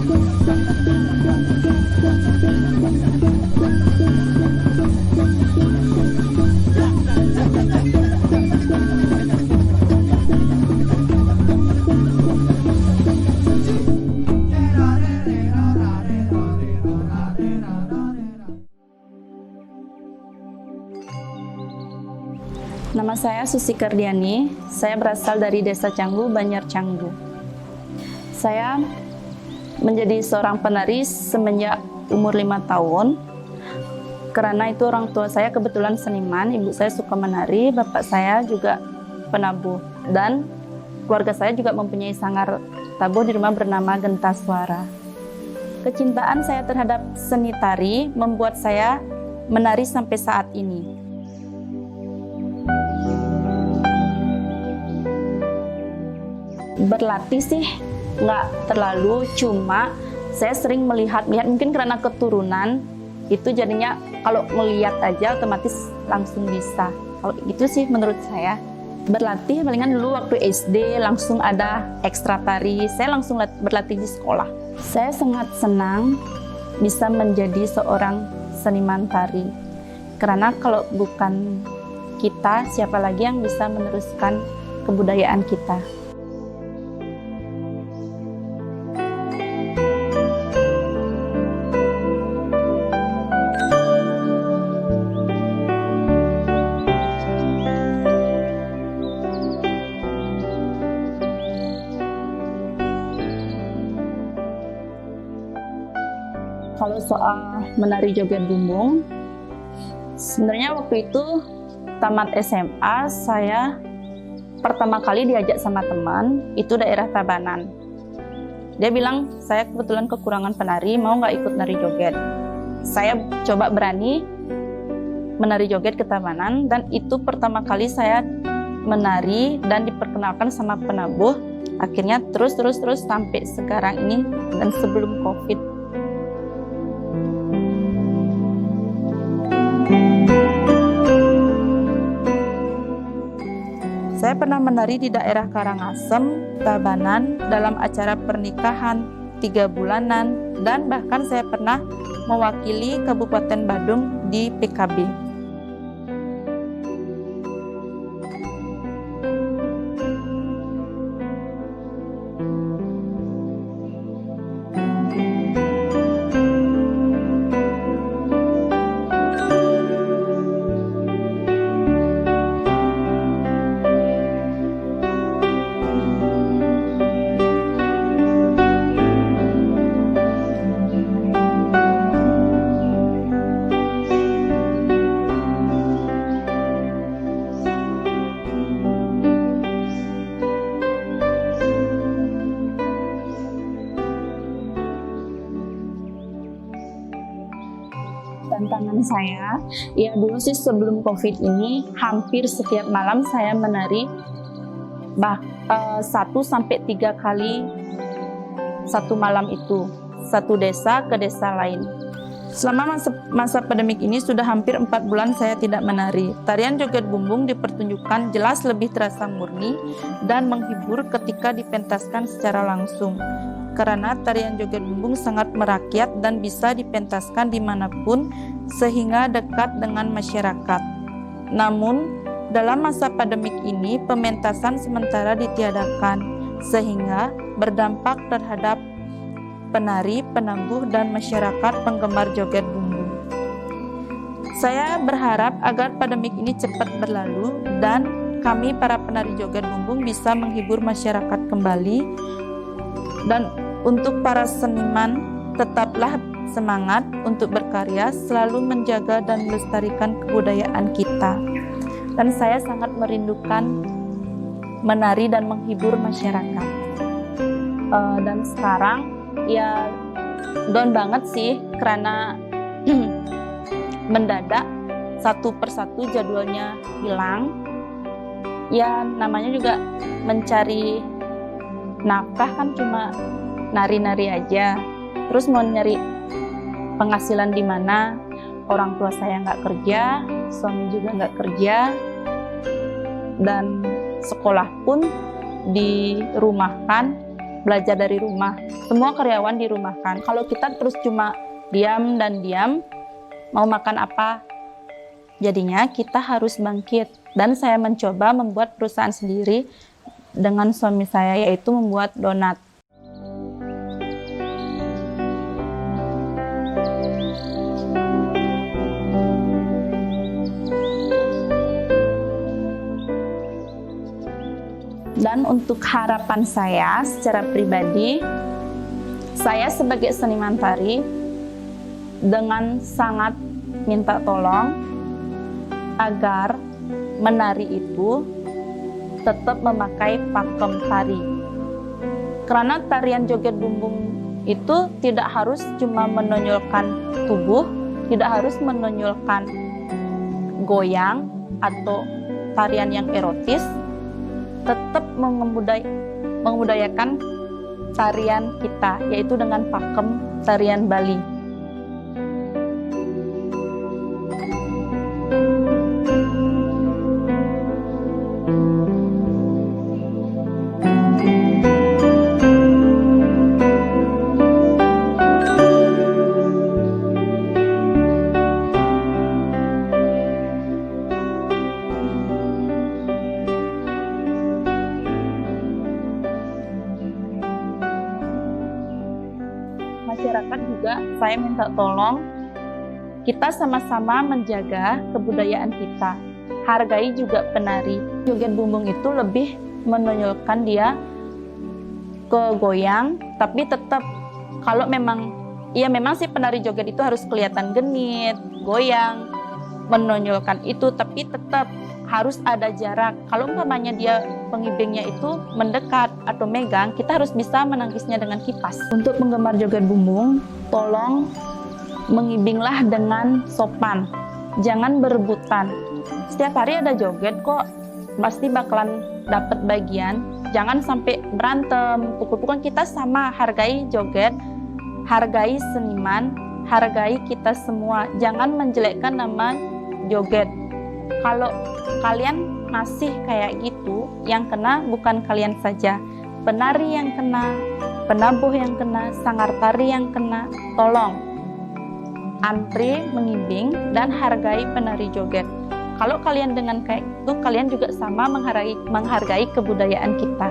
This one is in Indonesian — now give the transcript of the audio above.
Nama saya Susi Kardiani, saya berasal dari Desa Canggu, Banjar Canggu. Saya menjadi seorang penari semenjak umur 5 tahun. Karena itu orang tua saya kebetulan seniman, ibu saya suka menari, bapak saya juga penabuh. Dan keluarga saya juga mempunyai sanggar tabuh di rumah bernama Genta Suara. Kecintaan saya terhadap seni tari membuat saya menari sampai saat ini. Berlatih sih nggak terlalu, cuma saya sering melihat mungkin karena keturunan itu jadinya kalau melihat aja otomatis langsung bisa. Kalau itu sih menurut saya. Berlatih palingan dulu waktu SD langsung ada ekstra tari, saya langsung berlatih di sekolah. Saya sangat senang bisa menjadi seorang seniman tari, karena kalau bukan kita, siapa lagi yang bisa meneruskan kebudayaan kita. Kalau soal menari joget bumbung, sebenarnya waktu itu tamat SMA saya pertama kali diajak sama teman, itu daerah Tabanan. Dia bilang, saya kebetulan kekurangan penari, mau nggak ikut nari joget? Saya coba berani menari joget ke Tabanan, dan itu pertama kali saya menari dan diperkenalkan sama penabuh. Akhirnya terus sampai sekarang ini dan sebelum COVID. Saya pernah menari di daerah Karangasem, Tabanan, dalam acara pernikahan 3 bulanan, dan bahkan saya pernah mewakili Kabupaten Badung di PKB. Tantangan saya, ya dulu sih sebelum COVID ini hampir setiap malam saya menari 1 sampai 3 kali satu malam itu, satu desa ke desa lain. Selama masa pandemik ini sudah hampir 4 bulan saya tidak menari. Tarian joget bumbung dipertunjukkan jelas lebih terasa murni dan menghibur ketika dipentaskan secara langsung. Karena tarian joget bumbung sangat merakyat dan bisa dipentaskan dimanapun sehingga dekat dengan masyarakat. Namun, dalam masa pandemik ini pementasan sementara ditiadakan sehingga berdampak terhadap penari, penabuh, dan masyarakat penggemar joget bumbung. Saya berharap agar pandemik ini cepat berlalu dan kami para penari joget bumbung bisa menghibur masyarakat kembali. Dan untuk para seniman, tetaplah semangat untuk berkarya, selalu menjaga dan melestarikan kebudayaan kita. Dan saya sangat merindukan menari dan menghibur masyarakat. Dan sekarang ya down banget sih, karena mendadak satu persatu jadwalnya hilang. Ya namanya juga mencari nafkah kan cuma nari-nari aja. Terus mau nyari penghasilan di mana? Orang tua saya nggak kerja, suami juga nggak kerja, dan sekolah pun dirumahkan belajar dari rumah. Semua karyawan dirumahkan. Kalau kita terus cuma diam dan diam, mau makan apa? Jadinya kita harus bangkit. Dan saya mencoba membuat perusahaan sendiri dengan suami saya, yaitu membuat donat. Dan untuk harapan saya secara pribadi, saya sebagai seniman tari dengan sangat minta tolong agar menari itu tetap memakai pakem tari. Karena tarian joget bumbung itu tidak harus cuma menonjolkan tubuh, tidak harus menonjolkan goyang atau tarian yang erotis, tetap mengudayakan tarian kita, yaitu dengan pakem tarian Bali. Masyarakat juga saya minta tolong kita sama-sama menjaga kebudayaan kita. Hargai juga penari. Joget bumbung itu lebih menonjolkan dia ke goyang, tapi tetap kalau memang sih penari joget itu harus kelihatan genit, goyang, menonjolkan itu, tapi tetap harus ada jarak. Kalau umpamanya dia pengibingnya itu mendekat atau megang, kita harus bisa menangkisnya dengan kipas. Untuk penggemar joget bumbung, tolong mengibinglah dengan sopan, jangan berebutan. Setiap hari ada joget kok, pasti bakalan dapat bagian. Jangan sampai berantem, pukul-pukulan. Kita sama, hargai joget, hargai seniman, hargai kita semua. Jangan menjelekkan nama joget. Kalau kalian masih kayak gitu, yang kena bukan kalian saja, penari yang kena, penabuh yang kena, sanggar tari yang kena. Tolong antri mengibing dan hargai penari joget. Kalau kalian dengan kayak itu, kalian juga sama menghargai kebudayaan kita.